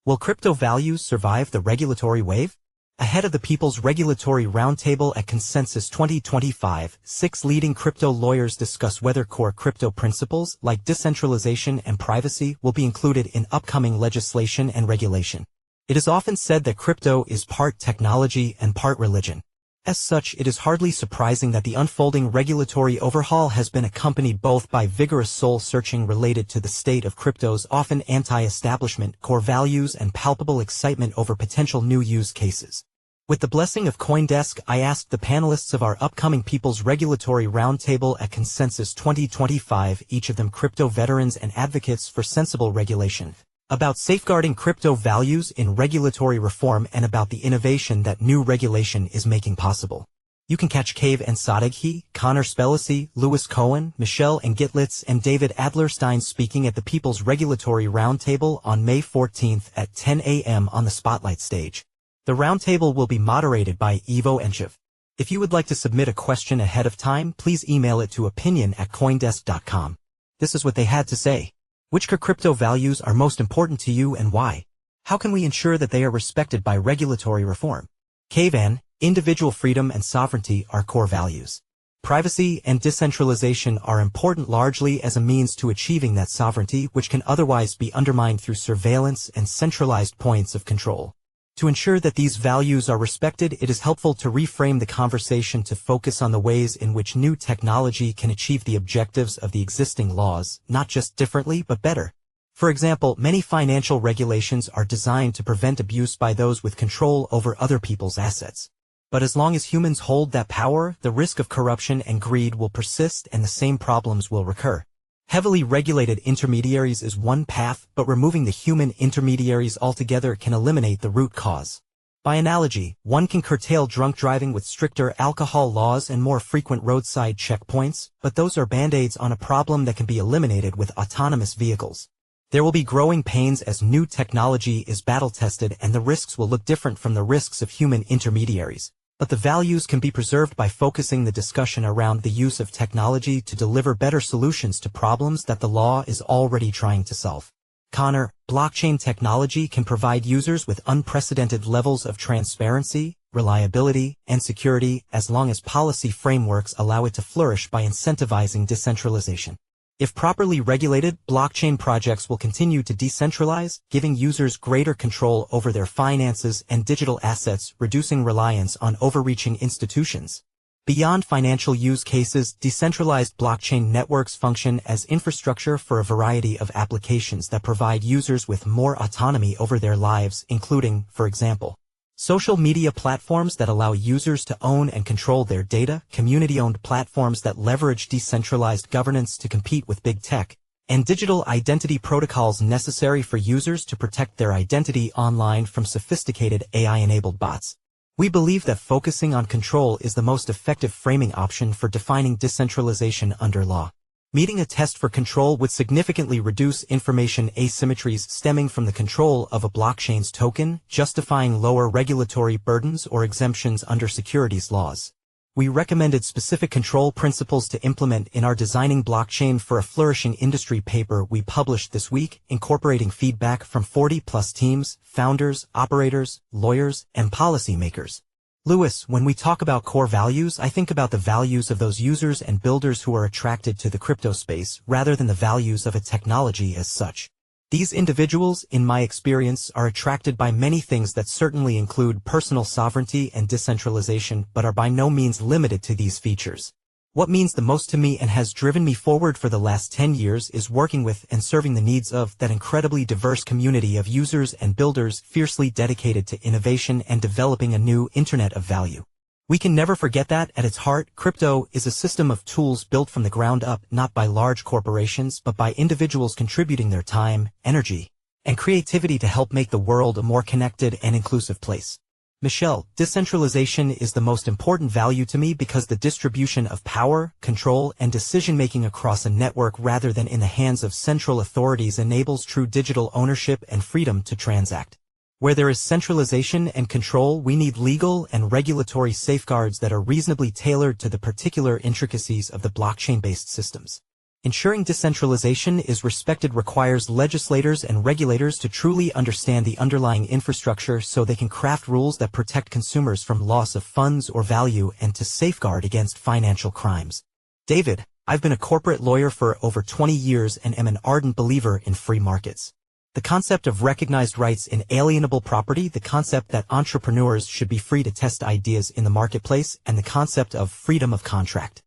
Will crypto values survive the regulatory wave? Ahead of the People's Regulatory Roundtable at Consensus 2025, 6 leading crypto lawyers discuss whether core crypto principles like decentralization and privacy will be included in upcoming legislation and regulation. It is often said that crypto is part technology and part religion. As such, it is hardly surprising that the unfolding regulatory overhaul has been accompanied both by vigorous soul-searching related to the state of crypto's often anti-establishment core values and palpable excitement over potential new use cases. With the blessing of CoinDesk, I asked the panelists of our upcoming People's Regulatory Roundtable at Consensus 2025, each of them crypto veterans and advocates for sensible regulation, about safeguarding crypto values in regulatory reform and about the innovation that new regulation is making possible. You can catch Cave and Sadeghi, Connor Spellacy, Lewis Cohen, Michelle and Gitlitz and David Adlerstein speaking at the People's Regulatory Roundtable on May 14th at 10 a.m. on the Spotlight stage. The roundtable will be moderated by Ivo Enchev. If you would like to submit a question ahead of time, please email it to opinion@coindesk.com. This is what they had to say. Which crypto values are most important to you and why? How can we ensure that they are respected by regulatory reform? Kavan, individual freedom and sovereignty are core values. Privacy and decentralization are important largely as a means to achieving that sovereignty which can otherwise be undermined through surveillance and centralized points of control. To ensure that these values are respected, it is helpful to reframe the conversation to focus on the ways in which new technology can achieve the objectives of the existing laws, not just differently but better. For example, many financial regulations are designed to prevent abuse by those with control over other people's assets. But as long as humans hold that power, the risk of corruption and greed will persist and the same problems will recur. Heavily regulated intermediaries is one path, but removing the human intermediaries altogether can eliminate the root cause. By analogy, one can curtail drunk driving with stricter alcohol laws and more frequent roadside checkpoints, but those are band-aids on a problem that can be eliminated with autonomous vehicles. There will be growing pains as new technology is battle-tested and the risks will look different from the risks of human intermediaries. But the values can be preserved by focusing the discussion around the use of technology to deliver better solutions to problems that the law is already trying to solve. Connor, blockchain technology can provide users with unprecedented levels of transparency, reliability, and security as long as policy frameworks allow it to flourish by incentivizing decentralization. If properly regulated, blockchain projects will continue to decentralize, giving users greater control over their finances and digital assets, reducing reliance on overreaching institutions. Beyond financial use cases, decentralized blockchain networks function as infrastructure for a variety of applications that provide users with more autonomy over their lives, including, for example, social media platforms that allow users to own and control their data, community-owned platforms that leverage decentralized governance to compete with big tech, and digital identity protocols necessary for users to protect their identity online from sophisticated AI-enabled bots. We believe that focusing on control is the most effective framing option for defining decentralization under law. Meeting a test for control would significantly reduce information asymmetries stemming from the control of a blockchain's token, justifying lower regulatory burdens or exemptions under securities laws. We recommended specific control principles to implement in our Designing Blockchain for a Flourishing Industry paper we published this week, incorporating feedback from 40-plus teams, founders, operators, lawyers, and policymakers. Lewis, when we talk about core values, I think about the values of those users and builders who are attracted to the crypto space rather than the values of a technology as such. These individuals, in my experience, are attracted by many things that certainly include personal sovereignty and decentralization, but are by no means limited to these features. What means the most to me and has driven me forward for the last 10 years is working with and serving the needs of that incredibly diverse community of users and builders fiercely dedicated to innovation and developing a new Internet of value. We can never forget that, at its heart, crypto is a system of tools built from the ground up not by large corporations but by individuals contributing their time, energy, and creativity to help make the world a more connected and inclusive place. Michelle, decentralization is the most important value to me because the distribution of power, control, and decision-making across a network rather than in the hands of central authorities enables true digital ownership and freedom to transact. Where there is centralization and control, we need legal and regulatory safeguards that are reasonably tailored to the particular intricacies of the blockchain-based systems. Ensuring decentralization is respected requires legislators and regulators to truly understand the underlying infrastructure so they can craft rules that protect consumers from loss of funds or value and to safeguard against financial crimes. David, I've been a corporate lawyer for over 20 years and am an ardent believer in free markets. The concept of recognized rights in alienable property, the concept that entrepreneurs should be free to test ideas in the marketplace, and the concept of freedom of contract.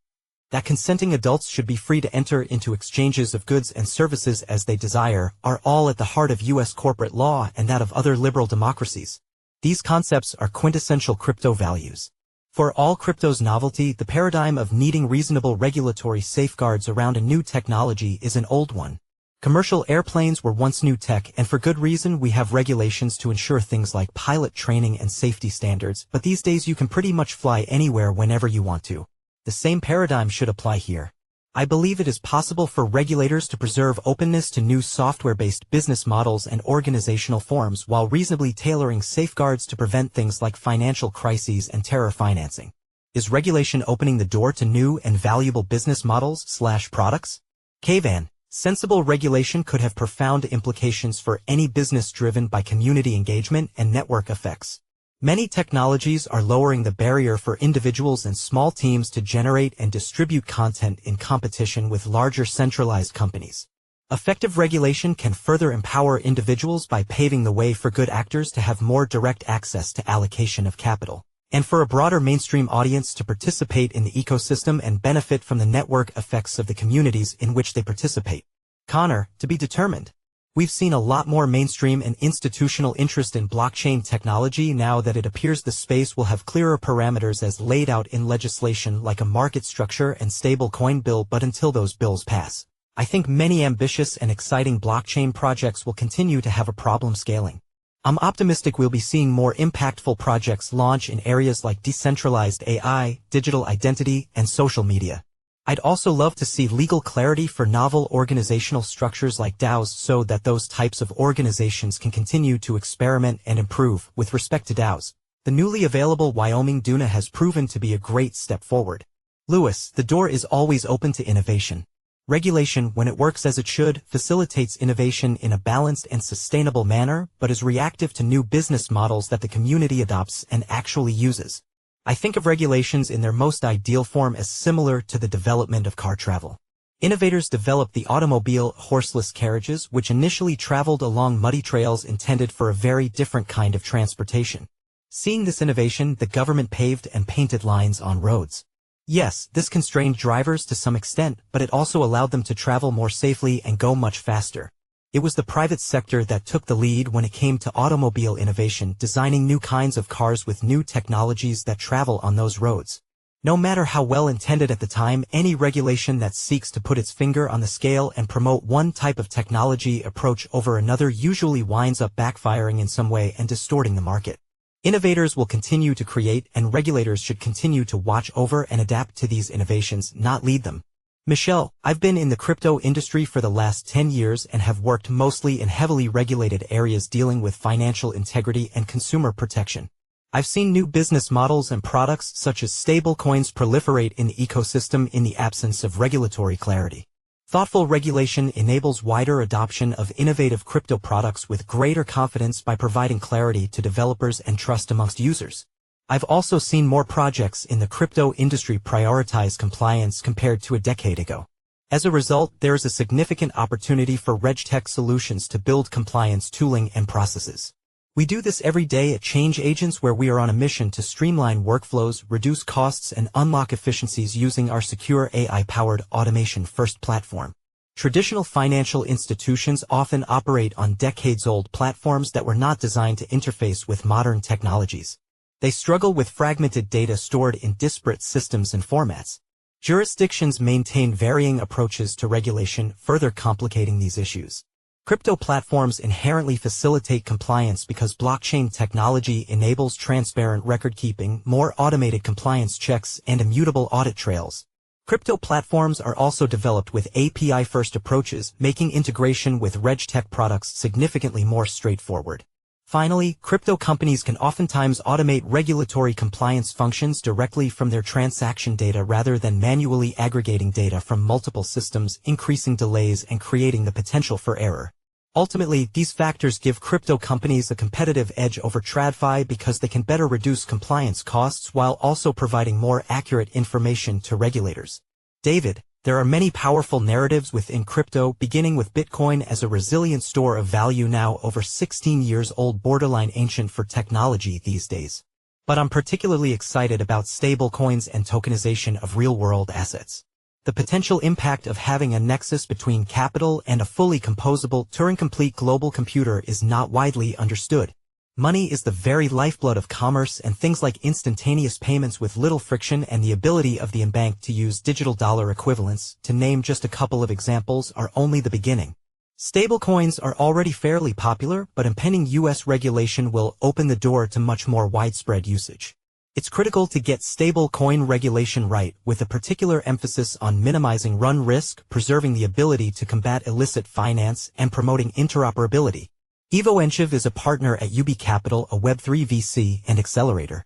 That consenting adults should be free to enter into exchanges of goods and services as they desire, are all at the heart of U.S. corporate law and that of other liberal democracies. These concepts are quintessential crypto values. For all crypto's novelty, the paradigm of needing reasonable regulatory safeguards around a new technology is an old one. Commercial airplanes were once new tech, and for good reason. We have regulations to ensure things like pilot training and safety standards, but these days you can pretty much fly anywhere whenever you want to. The same paradigm should apply here. I believe it is possible for regulators to preserve openness to new software-based business models and organizational forms while reasonably tailoring safeguards to prevent things like financial crises and terror financing. Is regulation opening the door to new and valuable business models/products? Kvan. Sensible regulation could have profound implications for any business driven by community engagement and network effects. Many technologies are lowering the barrier for individuals and small teams to generate and distribute content in competition with larger centralized companies. Effective regulation can further empower individuals by paving the way for good actors to have more direct access to allocation of capital, and for a broader mainstream audience to participate in the ecosystem and benefit from the network effects of the communities in which they participate. Connor, to be determined. We've seen a lot more mainstream and institutional interest in blockchain technology now that it appears the space will have clearer parameters as laid out in legislation like a market structure and stable coin bill. But until those bills pass, I think many ambitious and exciting blockchain projects will continue to have a problem scaling. I'm optimistic we'll be seeing more impactful projects launch in areas like decentralized AI, digital identity, and social media. I'd also love to see legal clarity for novel organizational structures like DAOs so that those types of organizations can continue to experiment and improve. With respect to DAOs, the newly available Wyoming Duna has proven to be a great step forward. Lewis, the door is always open to innovation. Regulation, when it works as it should, facilitates innovation in a balanced and sustainable manner, but is reactive to new business models that the community adopts and actually uses. I think of regulations in their most ideal form as similar to the development of car travel. Innovators developed the automobile, horseless carriages, which initially traveled along muddy trails intended for a very different kind of transportation. Seeing this innovation, the government paved and painted lines on roads. Yes, this constrained drivers to some extent, but it also allowed them to travel more safely and go much faster. It was the private sector that took the lead when it came to automobile innovation, designing new kinds of cars with new technologies that travel on those roads. No matter how well intended at the time, any regulation that seeks to put its finger on the scale and promote one type of technology approach over another usually winds up backfiring in some way and distorting the market. Innovators will continue to create, and regulators should continue to watch over and adapt to these innovations, not lead them. Michelle, I've been in the crypto industry for the last 10 years and have worked mostly in heavily regulated areas dealing with financial integrity and consumer protection. I've seen new business models and products such as stablecoins proliferate in the ecosystem in the absence of regulatory clarity. Thoughtful regulation enables wider adoption of innovative crypto products with greater confidence by providing clarity to developers and trust amongst users. I've also seen more projects in the crypto industry prioritize compliance compared to a decade ago. As a result, there is a significant opportunity for RegTech solutions to build compliance tooling and processes. We do this every day at Change Agents, where we are on a mission to streamline workflows, reduce costs, and unlock efficiencies using our secure AI-powered automation-first platform. Traditional financial institutions often operate on decades-old platforms that were not designed to interface with modern technologies. They struggle with fragmented data stored in disparate systems and formats. Jurisdictions maintain varying approaches to regulation, further complicating these issues. Crypto platforms inherently facilitate compliance because blockchain technology enables transparent record-keeping, more automated compliance checks, and immutable audit trails. Crypto platforms are also developed with API-first approaches, making integration with RegTech products significantly more straightforward. Finally, crypto companies can oftentimes automate regulatory compliance functions directly from their transaction data rather than manually aggregating data from multiple systems, increasing delays and creating the potential for error. Ultimately, these factors give crypto companies a competitive edge over TradFi because they can better reduce compliance costs while also providing more accurate information to regulators. David, there are many powerful narratives within crypto, beginning with Bitcoin as a resilient store of value now over 16 years old, borderline ancient for technology these days. But I'm particularly excited about stablecoins and tokenization of real-world assets. The potential impact of having a nexus between capital and a fully composable, Turing-complete global computer is not widely understood. Money is the very lifeblood of commerce, and things like instantaneous payments with little friction and the ability of the unbanked to use digital dollar equivalents, to name just a couple of examples, are only the beginning. Stablecoins are already fairly popular, but impending U.S. regulation will open the door to much more widespread usage. It's critical to get stablecoin regulation right, with a particular emphasis on minimizing run risk, preserving the ability to combat illicit finance, and promoting interoperability. Ivo Enchev is a partner at UB Capital, a Web3 VC and accelerator.